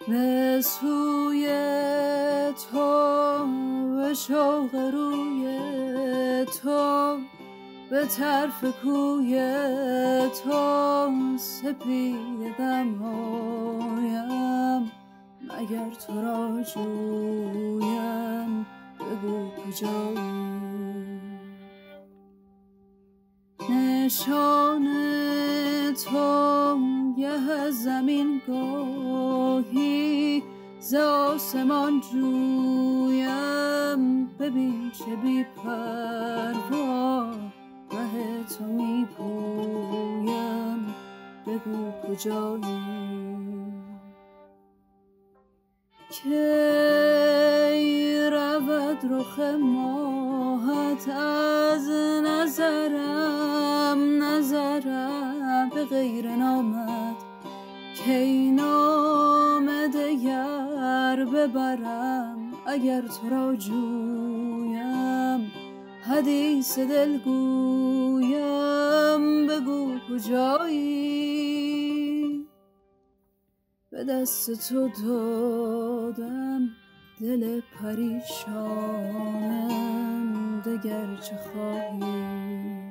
به سوی تو، به شوق روی تو، به طرف کوی تو سپید دمایم. مگر تو را جویم بگو کجایی؟ نشان تو گه از زمین گاهی ز آسمان جویم. ببین چه بی پروا ره تو می پویم بگو کجایی؟ کی رود رخ ماهت از نظرم به غیر نامت؟ کی نام دگر ببرم اگر تو را جویم؟ حدیث دل گویم بگو کجایی؟ به دست تو دادم دل پریشانم، دگر چه خواهی؟